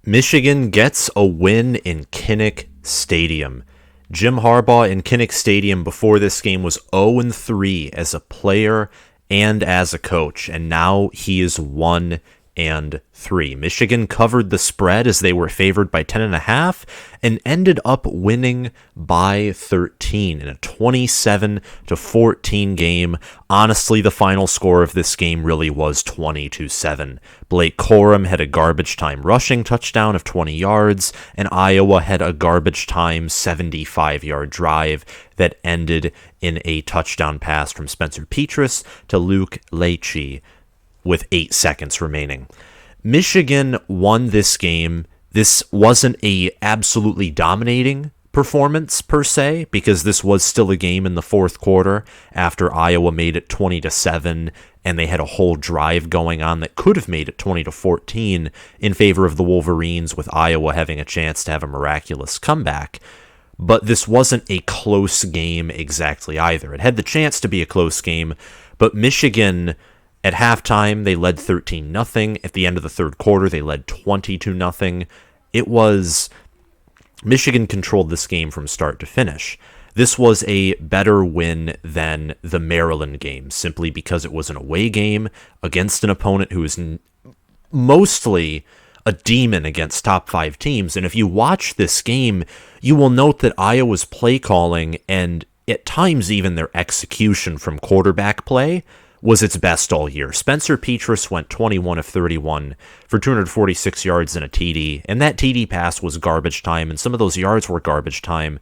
Michigan gets a win in Kinnick Stadium. Jim Harbaugh in Kinnick Stadium before this game was 0-3 as a player and as a coach, and now he is 1-3. Michigan covered the spread as they were favored by 10.5 and ended up winning by 13 in a 27-14 game. Honestly, the final score of this game really was 20-7. Blake Corum had a garbage time rushing touchdown of 20 yards, and Iowa had a garbage time 75-yard drive that ended in a touchdown pass from Spencer Petras to Luke Leitchi with 8 seconds remaining. Michigan won this game. This wasn't a absolutely dominating performance per se, because this was still a game in the fourth quarter after Iowa made it 20-7, and they had a whole drive going on that could have made it 20-14 in favor of the Wolverines, with Iowa having a chance to have a miraculous comeback. But this wasn't a close game exactly either. It had the chance to be a close game, but Michigan, at halftime, they led 13-0. At the end of the third quarter, they led 20-0. It was... Michigan controlled this game from start to finish. This was a better win than the Maryland game, simply because it was an away game against an opponent who is mostly a demon against top 5 teams. And if you watch this game, you will note that Iowa's play calling and at times even their execution from quarterback play was its best all year. Spencer Petras went 21 of 31 for 246 yards and a TD, and that TD pass was garbage time, and some of those yards were garbage time.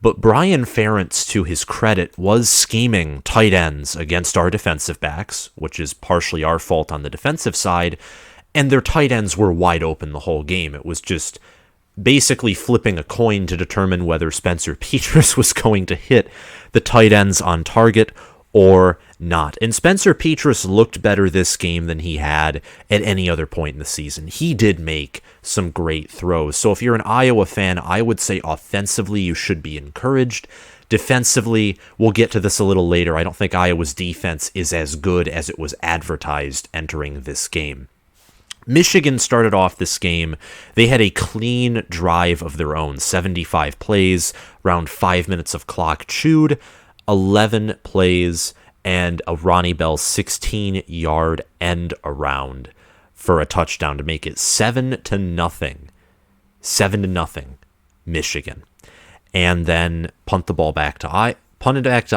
But Brian Ferentz, to his credit, was scheming tight ends against our defensive backs, which is partially our fault on the defensive side, and their tight ends were wide open the whole game. It was just basically flipping a coin to determine whether Spencer Petras was going to hit the tight ends on target or not. And Spencer Petras looked better this game than he had at any other point in the season. He did make some great throws. So if you're an Iowa fan, I would say offensively you should be encouraged. Defensively, we'll get to this a little later. I don't think Iowa's defense is as good as it was advertised entering this game. Michigan started off this game. They had a clean drive of their own, 75 plays, around 5 minutes of clock chewed, 11 plays, and a Ronnie Bell 16-yard end around for a touchdown to make it 7-0. 7-0, Michigan. And then punted it back to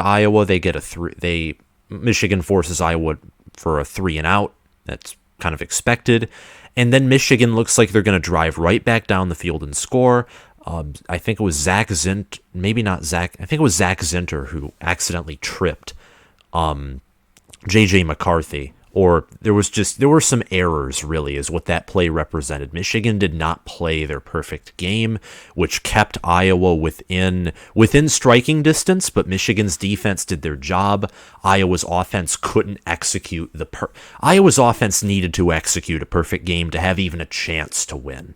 Iowa. They get a three. Michigan forces Iowa for a 3-and-out. That's kind of expected. And then Michigan looks like they're going to drive right back down the field and score. I think it was Zach Zint, maybe not Zach. I think it was Zach Zinter who accidentally tripped J.J. McCarthy. Or there were some errors, really, is what that play represented. Michigan did not play their perfect game, which kept Iowa within striking distance, but Michigan's defense did their job. Iowa's offense couldn't execute Iowa's offense needed to execute a perfect game to have even a chance to win.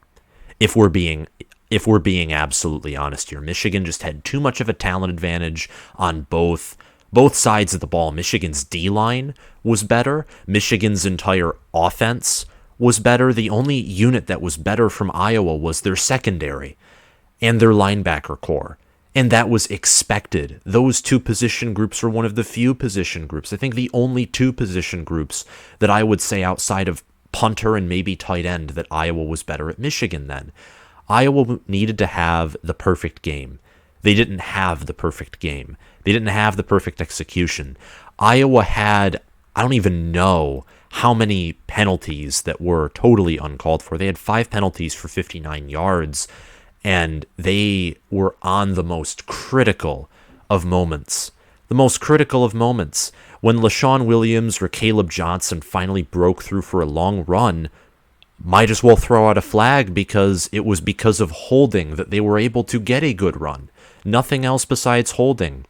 If we're being absolutely honest here, Michigan just had too much of a talent advantage on both sides of the ball. Michigan's D-line was better. Michigan's entire offense was better. The only unit that was better from Iowa was their secondary and their linebacker core. And that was expected. Those two position groups are one of the few position groups. I think the only two position groups that I would say outside of punter and maybe tight end that Iowa was better at Michigan then. Iowa needed to have the perfect game. They didn't have the perfect game. They didn't have the perfect execution. Iowa had, I don't even know how many penalties that were totally uncalled for. They had 5 penalties for 59 yards, and they were on the most critical of moments. The most critical of moments. When LaShawn Williams or Caleb Johnson finally broke through for a long run, might as well throw out a flag because it was because of holding that they were able to get a good run. Nothing else besides holding.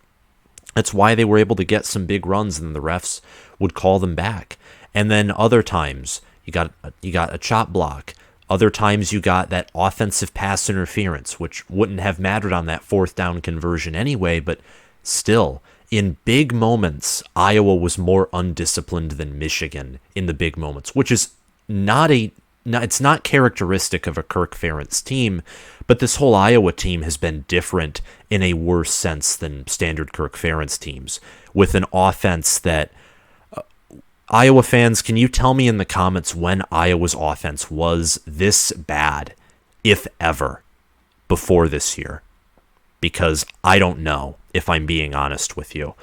That's why they were able to get some big runs, and the refs would call them back. And then other times, you got a chop block. Other times you got that offensive pass interference, which wouldn't have mattered on that 4th down conversion anyway, but still, in big moments, Iowa was more undisciplined than Michigan in the big moments, which is not it's not characteristic of a Kirk Ferentz team, but this whole Iowa team has been different in a worse sense than standard Kirk Ferentz teams, with an offense that Iowa fans, can you tell me in the comments when Iowa's offense was this bad, if ever, before this year? Because I don't know, if I'm being honest with you.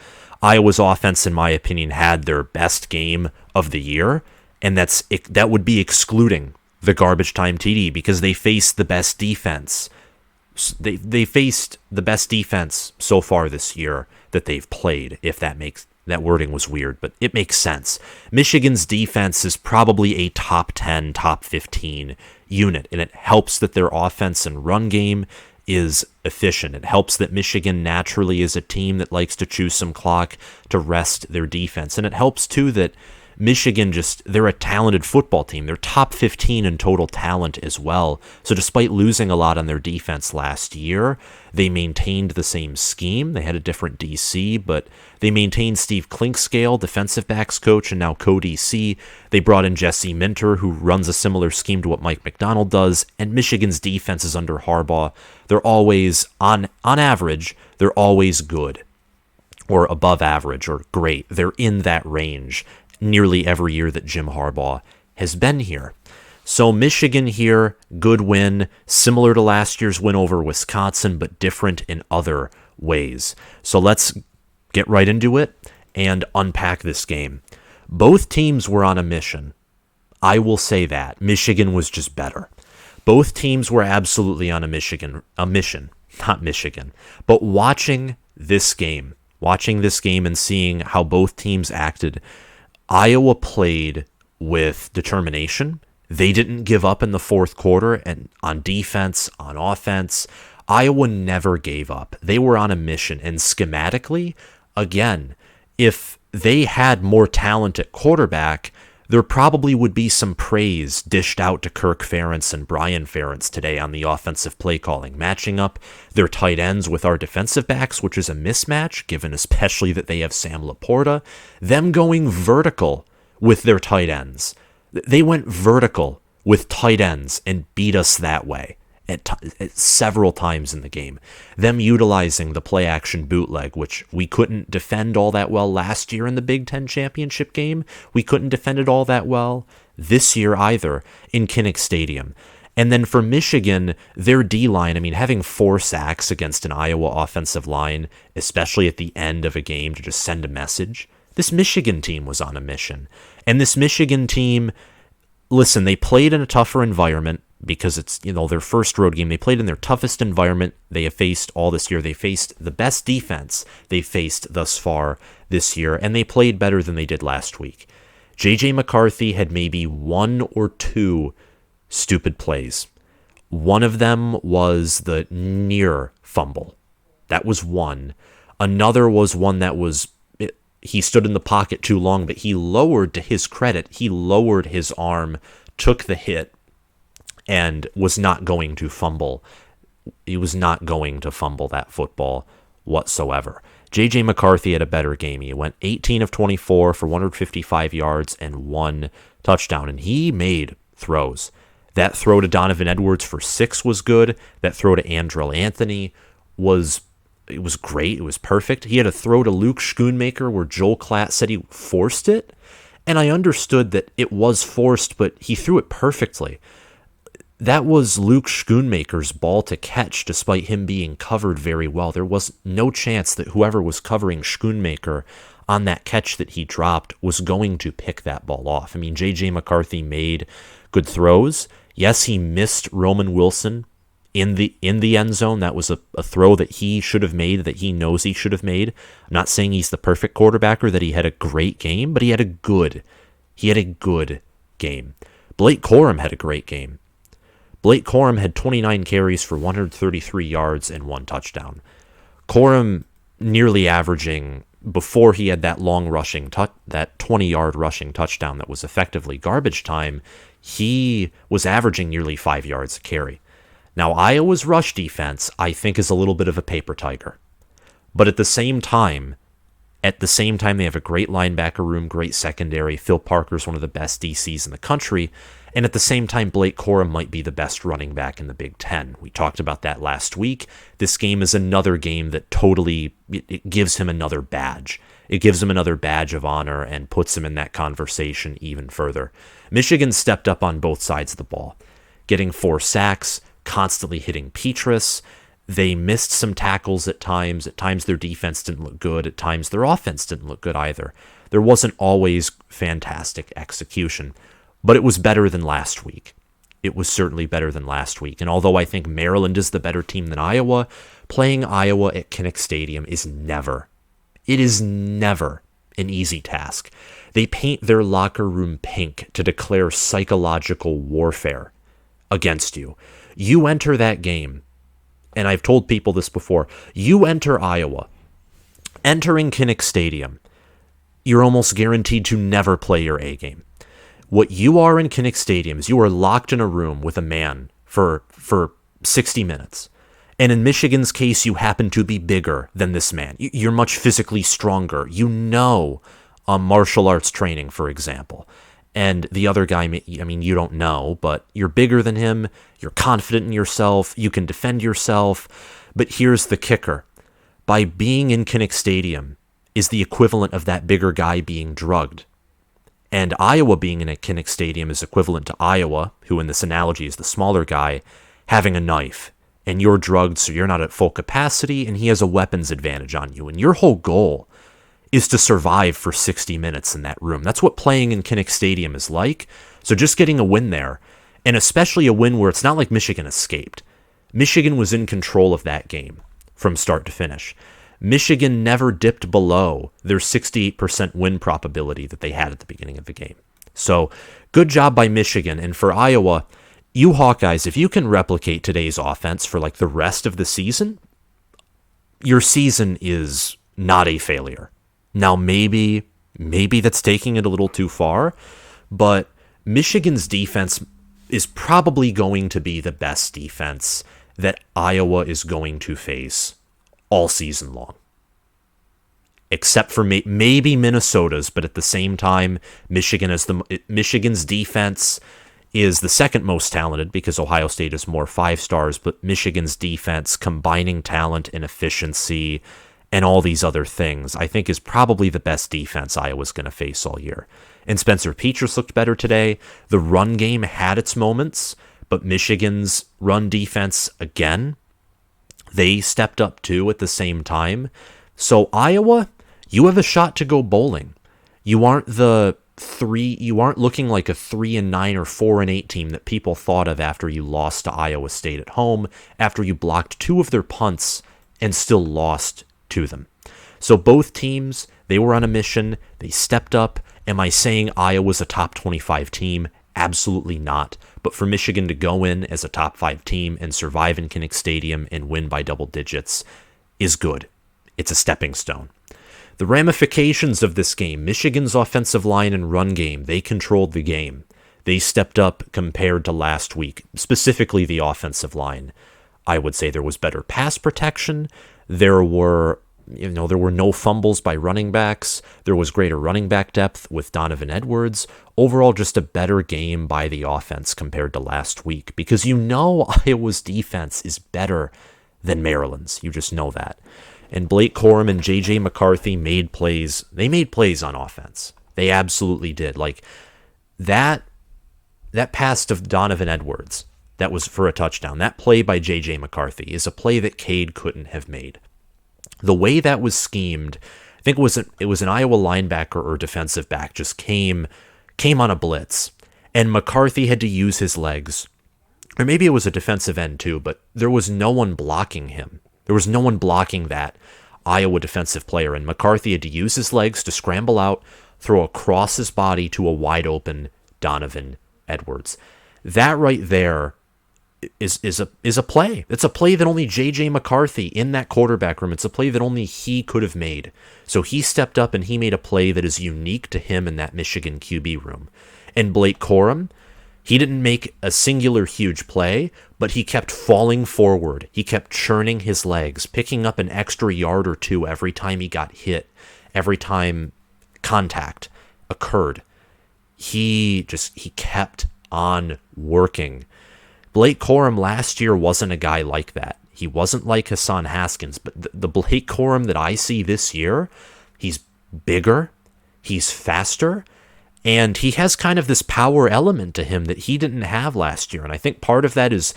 Iowa's offense, in my opinion, had their best game of the year, and that would be excluding the garbage time TD, because they faced the best defense. They faced the best defense so far this year that they've played, if that wording was weird, but it makes sense. Michigan's defense is probably a top 10, top 15 unit, and it helps that their offense and run game is efficient. It helps that Michigan naturally is a team that likes to choose some clock to rest their defense, and it helps too that Michigan they're a talented football team. They're top 15 in total talent as well. So despite losing a lot on their defense last year, they maintained the same scheme. They had a different DC, but they maintained Steve Klinkscale, defensive backs coach, and now co-DC. They brought in Jesse Minter, who runs a similar scheme to what Mike McDonald does, and Michigan's defense is under Harbaugh. They're always, on average, they're always good, or above average, or great. They're in that range nearly every year that Jim Harbaugh has been here. So Michigan here, good win, similar to last year's win over Wisconsin, but different in other ways. So let's get right into it and unpack this game. Both teams were on a mission. I will say that. Michigan was just better. Both teams were absolutely on a mission, not Michigan. But watching this game and seeing how both teams acted, Iowa played with determination. They didn't give up in the fourth quarter, and on defense, on offense, Iowa never gave up. They were on a mission, and schematically, again, if they had more talent at quarterback, there probably would be some praise dished out to Kirk Ferentz and Brian Ferentz today on the offensive play calling, matching up their tight ends with our defensive backs, which is a mismatch, given especially that they have Sam Laporta, them going vertical with their tight ends. They went vertical with tight ends and beat us that way at several times in the game. Them utilizing the play-action bootleg, which we couldn't defend all that well last year in the Big Ten championship game. We couldn't defend it all that well this year either in Kinnick Stadium. And then for Michigan, their D-line, having 4 sacks against an Iowa offensive line, especially at the end of a game to just send a message, this Michigan team was on a mission. And this Michigan team, listen, they played in a tougher environment, because it's, their first road game. They played in their toughest environment they have faced all this year. They faced the best defense they faced thus far this year, and they played better than they did last week. J.J. McCarthy had maybe 1 or 2 stupid plays. One of them was the near fumble. That was one. Another was one that was, he stood in the pocket too long, but to his credit, he lowered his arm, took the hit, and was not going to fumble. He was not going to fumble that football whatsoever. J.J. McCarthy had a better game. He went 18 of 24 for 155 yards and 1 touchdown, and he made throws. That throw to Donovan Edwards for 6 was good. That throw to Andrell Anthony was great. It was perfect. He had a throw to Luke Schoonmaker where Joel Klatt said he forced it, and I understood that it was forced, but he threw it perfectly. That was Luke Schoonmaker's ball to catch, despite him being covered very well. There was no chance that whoever was covering Schoonmaker on that catch that he dropped was going to pick that ball off. J.J. McCarthy made good throws. Yes, he missed Roman Wilson in the end zone. That was a throw that he should have made, that he knows he should have made. I'm not saying he's the perfect quarterback or that he had a great game, but he had a good game. Blake Corum had a great game. Blake Corum had 29 carries for 133 yards and 1 touchdown. Corum nearly averaging, before he had that long rushing, that 20-yard rushing touchdown that was effectively garbage time, he was averaging nearly 5 yards a carry. Now, Iowa's rush defense, I think, is a little bit of a paper tiger. But at the same time, they have a great linebacker room, great secondary. Phil Parker's one of the best DCs in the country. And at the same time, Blake Corum might be the best running back in the Big Ten. We talked about that last week. This game is another game that totally, it gives him another badge. It gives him another badge of honor and puts him in that conversation even further. Michigan stepped up on both sides of the ball, getting 4 sacks, constantly hitting Petras. They missed some tackles at times. At times their defense didn't look good. At times their offense didn't look good either. There wasn't always fantastic execution, but it was better than last week. It was certainly better than last week. And although I think Maryland is the better team than Iowa, playing Iowa at Kinnick Stadium is never an easy task. They paint their locker room pink to declare psychological warfare against you. You enter that game, and I've told people this before, you enter Iowa, entering Kinnick Stadium, you're almost guaranteed to never play your A game. What you are in Kinnick Stadium is you are locked in a room with a man for 60 minutes. And in Michigan's case, you happen to be bigger than this man. You're much physically stronger. You know martial arts training, for example. And the other guy, I mean, you don't know, but you're bigger than him. You're confident in yourself. You can defend yourself. But here's the kicker. By being in Kinnick Stadium is the equivalent of that bigger guy being drugged. And Iowa being in a Kinnick Stadium is equivalent to Iowa, who in this analogy is the smaller guy, having a knife. And you're drugged, so you're not at full capacity, and he has a weapons advantage on you. And your whole goal is to survive for 60 minutes in that room. That's what playing in Kinnick Stadium is like. So just getting a win there, and especially a win where it's not like Michigan escaped. Michigan was in control of that game from start to finish. Michigan never dipped below their 68% win probability that they had at the beginning of the game. So good job by Michigan. And for Iowa, you Hawkeyes, if you can replicate today's offense for like the rest of the season, your season is not a failure. Now, maybe that's taking it a little too far, but Michigan's defense is probably going to be the best defense that Iowa is going to face all season long. Except for maybe Minnesota's, but at the same time, Michigan's defense is the second most talented because Ohio State is more 5 stars, but Michigan's defense, combining talent and efficiency and all these other things, I think is probably the best defense Iowa's going to face all year. And Spencer Petras looked better today. The run game had its moments, but Michigan's run defense, again, they stepped up too at the same time. So Iowa, you have a shot to go bowling. You aren't looking like a 3-9 or 4-8 team that people thought of after you lost to Iowa State at home, after you blocked 2 of their punts and still lost to them. So both teams, they were on a mission. They stepped up. Am I saying Iowa's a top 25 team? Absolutely not. But for Michigan to go in as a top 5 team and survive in Kinnick Stadium and win by double digits is good. It's a stepping stone. The ramifications of this game, Michigan's offensive line and run game, they controlled the game. They stepped up compared to last week, specifically the offensive line. I would say there was better pass protection. There were no fumbles by running backs. There was greater running back depth with Donovan Edwards. Overall, just a better game by the offense compared to last week because Iowa's defense is better than Maryland's. You just know that. And Blake Corum and J.J. McCarthy made plays. They made plays on offense. They absolutely did. Like that pass to Donovan Edwards, that was for a touchdown. That play by J.J. McCarthy is a play that Cade couldn't have made. The way that was schemed, I think it was an Iowa linebacker or defensive back just came on a blitz, and McCarthy had to use his legs. Or maybe it was a defensive end too, but there was no one blocking him. There was no one blocking that Iowa defensive player, and McCarthy had to use his legs to scramble out, throw across his body to a wide open Donovan Edwards. That right there is a play. It's a play that only J.J. McCarthy in that quarterback room, it's a play that only he could have made. So he stepped up and he made a play that is unique to him in that Michigan QB room. And Blake Corum, he didn't make a singular huge play, but he kept falling forward. He kept churning his legs, picking up an extra yard or 2 every time he got hit, every time contact occurred. He kept on working. Blake Corum last year wasn't a guy like that. He wasn't like Hassan Haskins, but the Blake Corum that I see this year, he's bigger, he's faster, and he has kind of this power element to him that he didn't have last year. And I think part of that is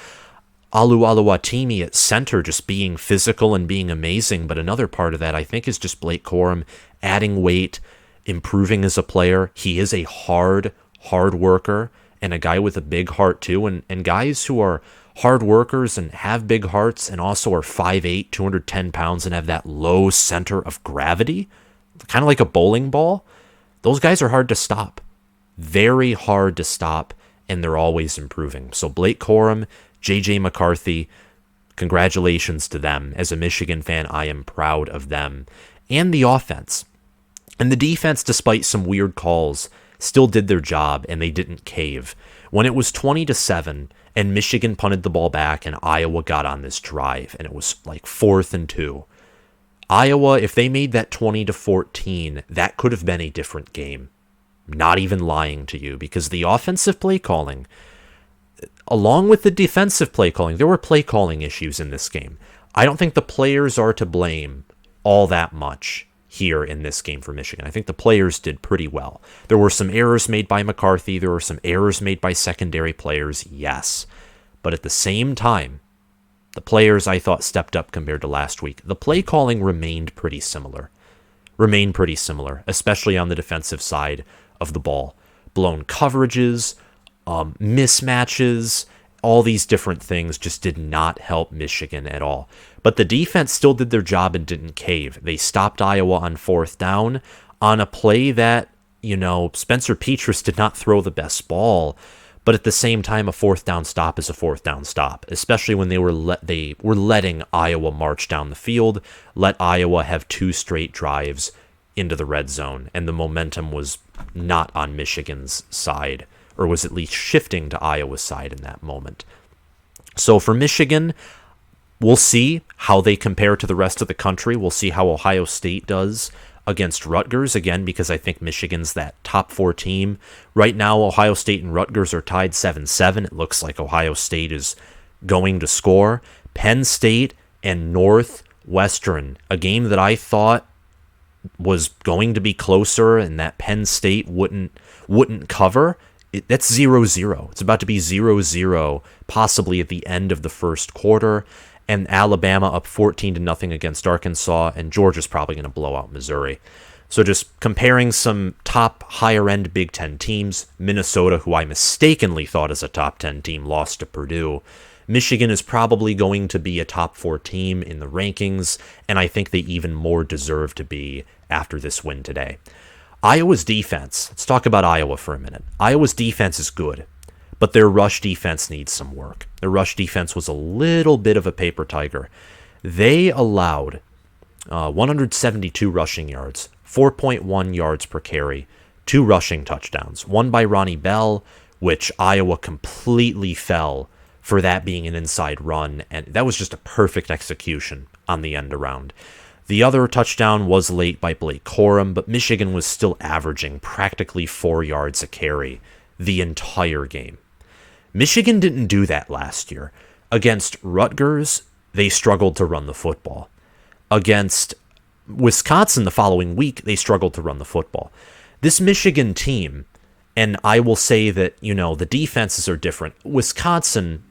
Alu Aluwatimi at center just being physical and being amazing. But another part of that, I think, is just Blake Corum adding weight, improving as a player. He is a hard worker and a guy with a big heart too. And guys who are hard workers and have big hearts and also are 5'8", 210 pounds and have that low center of gravity, kind of like a bowling ball, those guys are hard to stop. Very hard to stop, and they're always improving. So Blake Corum, J.J. McCarthy, congratulations to them. As a Michigan fan, I am proud of them. And the offense. And the defense, despite some weird calls, still did their job, and they didn't cave. When it was 20-7, and Michigan punted the ball back, and Iowa got on this drive, and it was like 4th and 2. Iowa, if they made that 20-14, that could have been a different game. Not even lying to you, because the offensive play calling, along with the defensive play calling, there were play calling issues in this game. I don't think the players are to blame all that much here in this game for Michigan. I think the players did pretty well. There were some errors made by McCarthy. There were some errors made by secondary players, yes. But at the same time, the players, I thought, stepped up compared to last week. The play calling remained pretty similar, especially on the defensive side of the ball. Blown coverages, mismatches, all these different things just did not help Michigan at all. But the defense still did their job and didn't cave. They stopped Iowa on 4th down on a play that, Spencer Petras did not throw the best ball. But at the same time, a 4th down stop is a 4th down stop, especially when they were letting Iowa march down the field, let Iowa have 2 straight drives into the red zone, and the momentum was not on Michigan's side, or was at least shifting to Iowa's side in that moment. So for Michigan, we'll see how they compare to the rest of the country. We'll see how Ohio State does against Rutgers, again, because I think Michigan's that top 4 team. Right now, Ohio State and Rutgers are tied 7-7. It looks like Ohio State is going to score. Penn State and Northwestern, a game that I thought was going to be closer and that Penn State wouldn't cover. That's 0-0. It's about to be 0-0, possibly at the end of the first quarter. And Alabama up 14-0 against Arkansas, and Georgia's probably going to blow out Missouri. So just comparing some top higher-end Big Ten teams, Minnesota, who I mistakenly thought as a top 10 team, lost to Purdue. Michigan is probably going to be a top 4 team in the rankings, and I think they even more deserve to be after this win today. Iowa's defense, let's talk about Iowa for a minute. Iowa's defense is good, but their rush defense needs some work. Their rush defense was a little bit of a paper tiger. They allowed 172 rushing yards, 4.1 yards per carry, 2 rushing touchdowns, one by Ronnie Bell, which Iowa completely fell for that being an inside run, and that was just a perfect execution on the end around. The other touchdown was late by Blake Corum, but Michigan was still averaging practically 4 yards a carry the entire game. Michigan didn't do that last year. Against Rutgers, they struggled to run the football. Against Wisconsin the following week, they struggled to run the football. This Michigan team, and I will say that, the defenses are different. Wisconsin,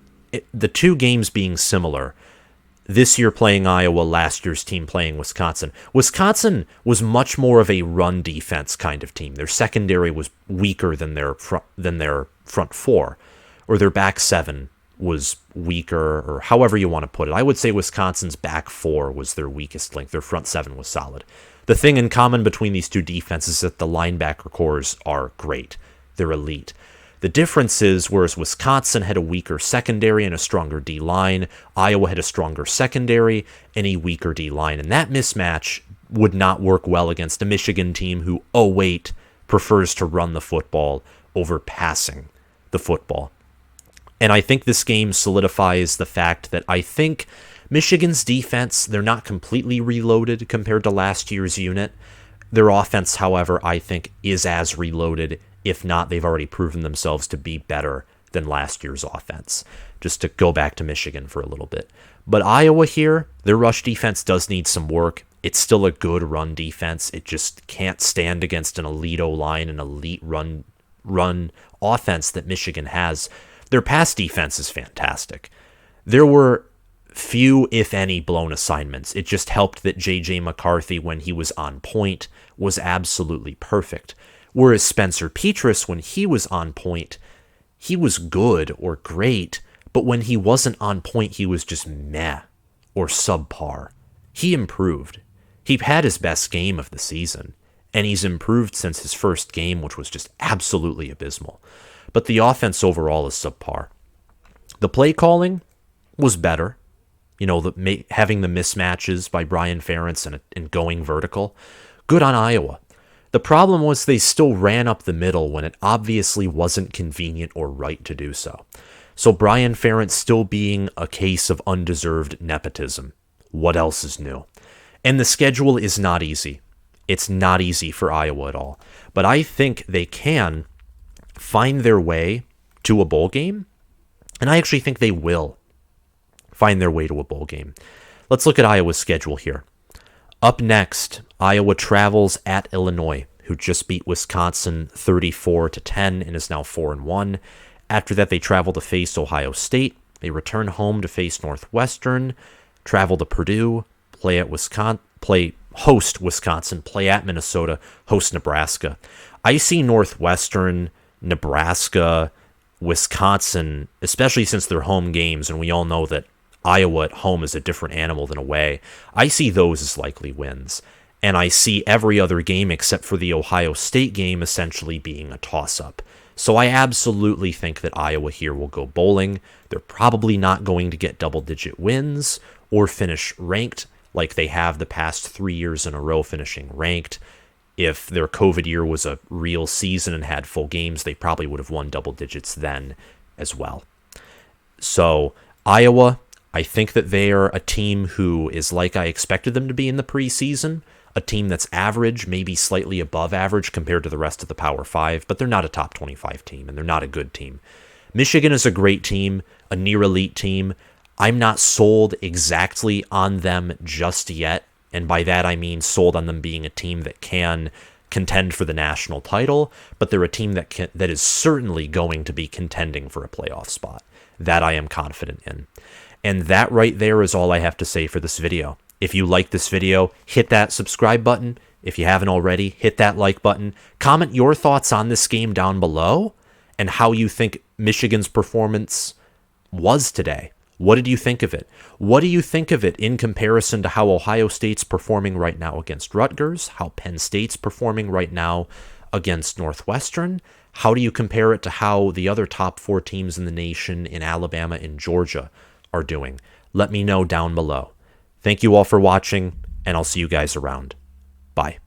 the 2 games being similar, this year playing Iowa, last year's team playing Wisconsin. Wisconsin was much more of a run defense kind of team. Their secondary was weaker than their front 4, or their back 7 was weaker, or however you want to put it. I would say Wisconsin's back 4 was their weakest link. Their front 7 was solid. The thing in common between these 2 defenses is that the linebacker cores are great. They're elite. The difference is, whereas Wisconsin had a weaker secondary and a stronger D-line, Iowa had a stronger secondary and a weaker D-line. And that mismatch would not work well against a Michigan team who, prefers to run the football over passing the football. And I think this game solidifies the fact that I think Michigan's defense, they're not completely reloaded compared to last year's unit. Their offense, however, I think is as reloaded. If not, they've already proven themselves to be better than last year's offense, just to go back to Michigan for a little bit. But Iowa here, their rush defense does need some work. It's still a good run defense. It just can't stand against an elite O-line and elite run offense that Michigan has. Their pass defense is fantastic. There were few, if any, blown assignments. It just helped that J.J. McCarthy, when he was on point, was absolutely perfect. Whereas Spencer Petras, when he was on point, he was good or great, but when he wasn't on point, he was just meh or subpar. He improved. He had his best game of the season, and he's improved since his first game, which was just absolutely abysmal. But the offense overall is subpar. The play calling was better. You know, having the mismatches by Brian Ferentz and going vertical. Good on Iowa. The problem was they still ran up the middle when it obviously wasn't convenient or right to do so. So Brian Ferentz still being a case of undeserved nepotism. What else is new? And the schedule is not easy. It's not easy for Iowa at all. But I think they can find their way to a bowl game, and I actually think they will find their way to a bowl game. Let's look at Iowa's schedule here. Up next, Iowa travels at Illinois, who just beat Wisconsin 34-10 and is now 4-1. After that, they travel to face Ohio State. They return home to face Northwestern, travel to Purdue, host Wisconsin, play at Minnesota, host Nebraska. I see Northwestern, Nebraska, Wisconsin, especially since they're home games, and we all know that Iowa at home is a different animal than away. I see those as likely wins. And I see every other game except for the Ohio State game essentially being a toss-up. So I absolutely think that Iowa here will go bowling. They're probably not going to get double-digit wins or finish ranked like they have the past 3 years in a row finishing ranked. If their COVID year was a real season and had full games, they probably would have won double digits then as well. So Iowa, I think that they are a team who is like I expected them to be in the preseason, a team that's average, maybe slightly above average compared to the rest of the Power 5, but they're not a top 25 team, and they're not a good team. Michigan is a great team, a near-elite team. I'm not sold exactly on them just yet, and by that I mean sold on them being a team that can contend for the national title, but they're a team that is certainly going to be contending for a playoff spot. That I am confident in. And that right there is all I have to say for this video. If you like this video, hit that subscribe button. If you haven't already, hit that like button. Comment your thoughts on this game down below and how you think Michigan's performance was today. What did you think of it? What do you think of it in comparison to how Ohio State's performing right now against Rutgers, how Penn State's performing right now against Northwestern? How do you compare it to how the other top 4 teams in the nation in Alabama and Georgia are doing? Let me know down below. Thank you all for watching, and I'll see you guys around. Bye.